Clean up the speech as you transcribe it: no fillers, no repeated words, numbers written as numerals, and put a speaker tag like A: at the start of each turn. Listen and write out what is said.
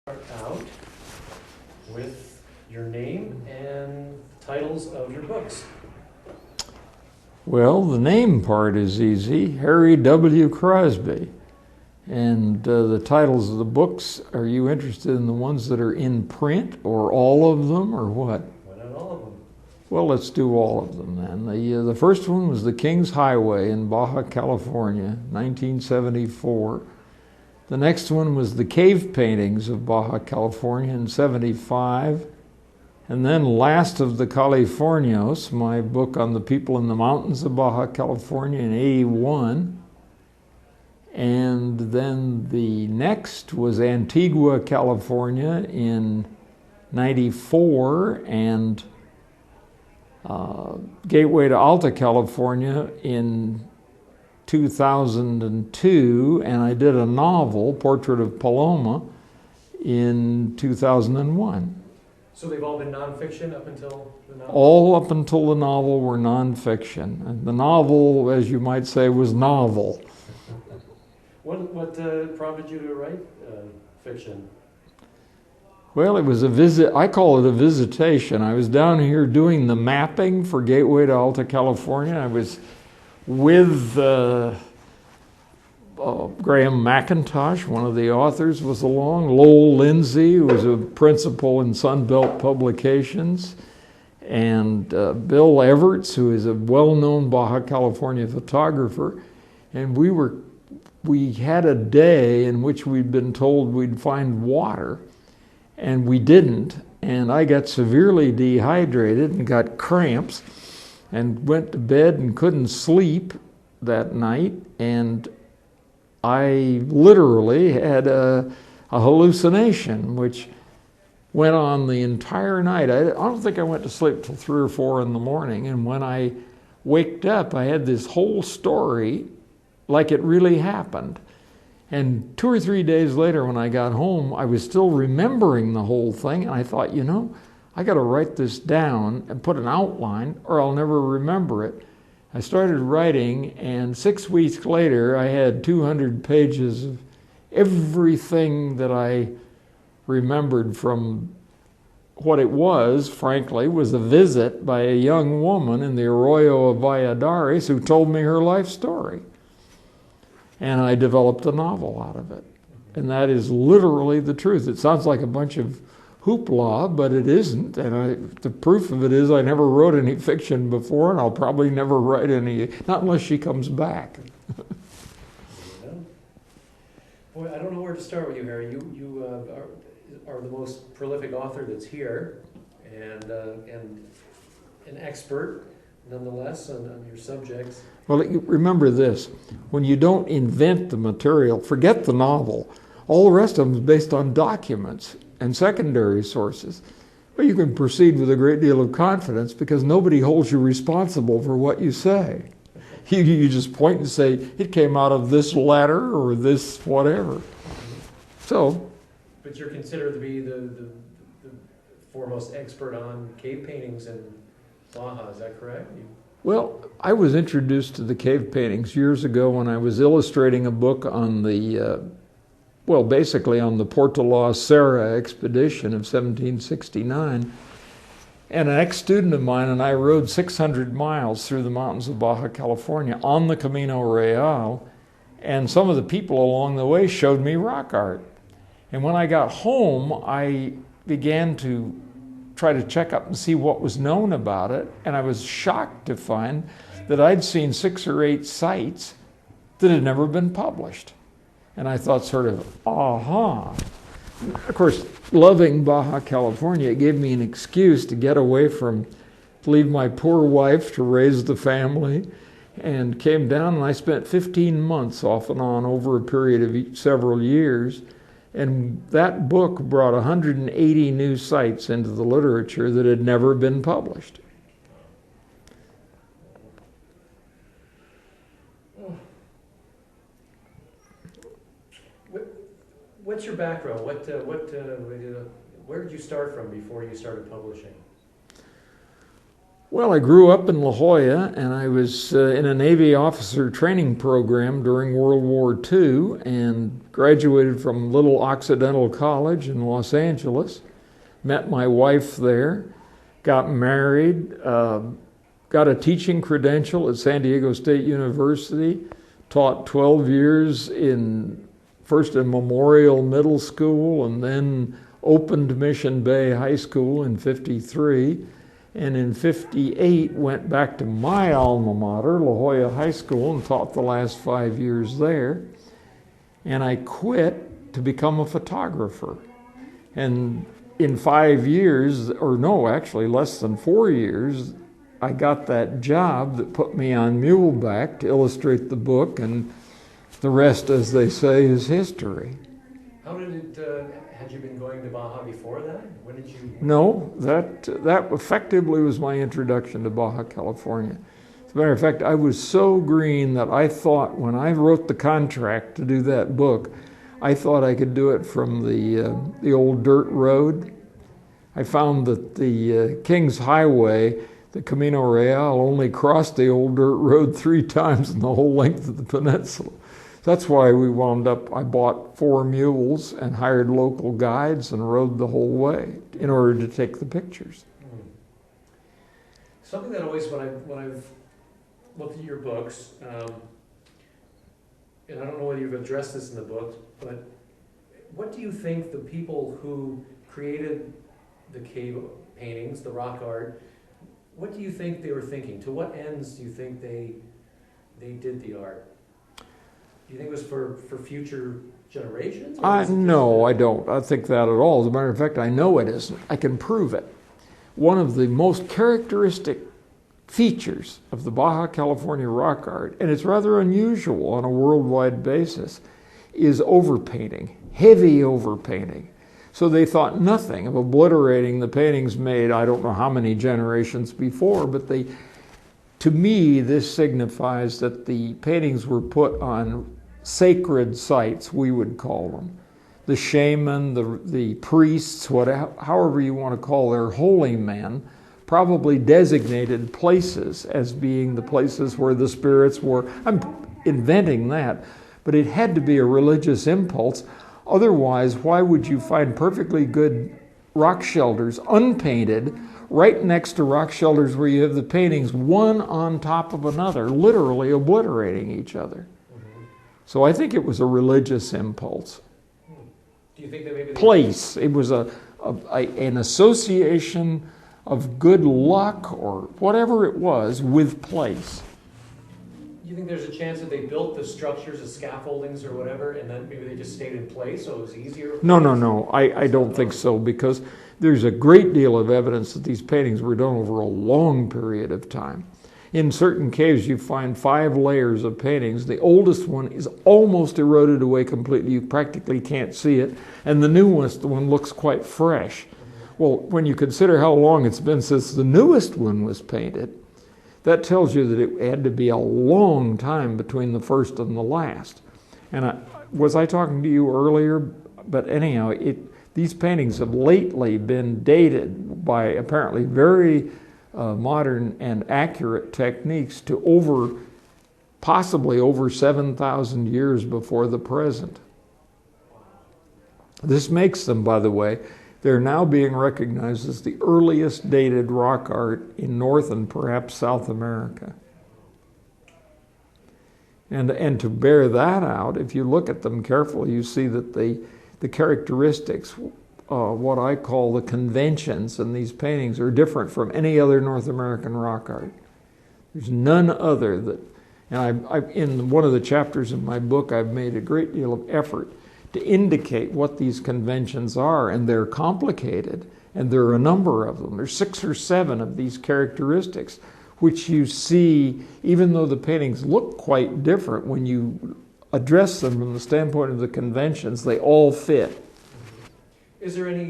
A: Start out with your name and titles of your books.
B: Well, the name part is easy, Harry W. Crosby. And the titles of the books, are you interested in the ones that are in print or all of them or what?
A: Why not all of them?
B: Well, let's do all of them then. The first one was The King's Highway in Baja California, 1974. The next one was The Cave Paintings of Baja California in 75. And then Last of the Californios, my book on the people in the mountains of Baja California in 81. And then the next was Antigua, California in 94, and Gateway to Alta California in 2002, and I did a novel, Portrait of Paloma, in 2001.
A: So they've all been nonfiction up until the novel?
B: All up until the novel were nonfiction. And the novel, as you might say, was novel.
A: What prompted you to write fiction?
B: Well, it was a visit. I call it a visitation. I was down here doing the mapping for Gateway to Alta California. I was with Graham McIntosh, one of the authors, was along. Lowell Lindsay, who was a principal in Sunbelt Publications, and Bill Everts, who is a well-known Baja California photographer. And we had a day in which we'd been told we'd find water, and we didn't. And I got severely dehydrated and got cramps and went to bed and couldn't sleep that night. And I literally had a hallucination, which went on the entire night. I don't think I went to sleep till 3 or 4 in the morning. And when I waked up, I had this whole story like it really happened. And 2 or 3 days later, when I got home, I was still remembering the whole thing. And I thought, I got to write this down and put an outline, or I'll never remember it. I started writing, and 6 weeks later, I had 200 pages of everything that I remembered from what it was, frankly, was a visit by a young woman in the Arroyo of Valladares who told me her life story. And I developed a novel out of it. And that is literally the truth. It sounds like a bunch of hoopla, but it isn't. And the proof of it is I never wrote any fiction before, and I'll probably never write any, not unless she comes back.
A: Boy, I don't know where to start with you, Harry. You are the most prolific author that's here, and an expert, nonetheless, on your subjects.
B: Well, remember this. When you don't invent the material, forget the novel. All the rest of them is based on documents and secondary sources. But you can proceed with a great deal of confidence because nobody holds you responsible for what you say. You just point and say, it came out of this letter or this whatever. So.
A: But you're considered to be the foremost expert on cave paintings in Baja, is that correct?
B: Well, I was introduced to the cave paintings years ago when I was illustrating a book on basically on the Porto La Serra expedition of 1769. And an ex-student of mine and I rode 600 miles through the mountains of Baja California on the Camino Real, and some of the people along the way showed me rock art. And when I got home, I began to try to check up and see what was known about it, and I was shocked to find that I'd seen 6 or 8 sites that had never been published. And I thought sort of, aha. Of course, loving Baja California, it gave me an excuse to get away from, to leave my poor wife to raise the family, and came down, and I spent 15 months off and on over a period of several years. And that book brought 180 new sites into the literature that had never been published.
A: What's your background? Where did you start from before you started publishing?
B: Well, I grew up in La Jolla, and I was in a Navy officer training program during World War II and graduated from Little Occidental College in Los Angeles. Met my wife there, got married, got a teaching credential at San Diego State University, taught 12 years first in Memorial Middle School and then opened Mission Bay High School in '53. And in '58 went back to my alma mater, La Jolla High School, and taught the last 5 years there. And I quit to become a photographer. And in 5 years, or no, actually less than 4 years, I got that job that put me on muleback to illustrate the book, and the rest, as they say, is history.
A: How did it, had you been going to Baja before that? When did you?
B: No, that effectively was my introduction to Baja California. As a matter of fact, I was so green that I thought when I wrote the contract to do that book, I thought I could do it from the old dirt road. I found that the King's Highway, the Camino Real, only crossed the old dirt road 3 times in the whole length of the peninsula. That's why we wound up, I bought 4 mules and hired local guides and rode the whole way in order to take the pictures.
A: Something that always, when I've looked at your books, and I don't know whether you've addressed this in the book, but what do you think the people who created the cave paintings, the rock art, what do you think they were thinking? To what ends do you think they did the art? Do you think it was for future generations?
B: No, I don't. I think that at all. As a matter of fact, I know it isn't. I can prove it. One of the most characteristic features of the Baja California rock art, and it's rather unusual on a worldwide basis, is overpainting, heavy overpainting. So they thought nothing of obliterating the paintings made I don't know how many generations before, but to me, this signifies that the paintings were put on sacred sites, we would call them. The shaman, the priests, however you want to call their holy men, probably designated places as being the places where the spirits were. I'm inventing that, but it had to be a religious impulse. Otherwise, why would you find perfectly good rock shelters unpainted right next to rock shelters where you have the paintings one on top of another, literally obliterating each other? So I think it was a religious impulse.
A: Do you think that maybe
B: place? It was an association of good luck or whatever it was with place.
A: Do you think there's a chance that they built the structures as scaffoldings or whatever, and then maybe they just stayed in place so it was easier?
B: No. I don't think so, because there's a great deal of evidence that these paintings were done over a long period of time. In certain caves, you find 5 layers of paintings. The oldest one is almost eroded away completely. You practically can't see it. And the newest one looks quite fresh. Well, when you consider how long it's been since the newest one was painted, that tells you that it had to be a long time between the first and the last. And was I talking to you earlier? But anyhow, these paintings have lately been dated by apparently very modern and accurate techniques to possibly over 7,000 years before the present. This makes them, by the way, they're now being recognized as the earliest dated rock art in North and perhaps South America. And to bear that out, if you look at them carefully, you see that the characteristics, what I call the conventions in these paintings, are different from any other North American rock art. There's none other that, and in one of the chapters of my book, I've made a great deal of effort to indicate what these conventions are, and they're complicated, and there are a number of them. There's 6 or 7 of these characteristics, which you see, even though the paintings look quite different, when you address them from the standpoint of the conventions, they all fit.
A: Is there any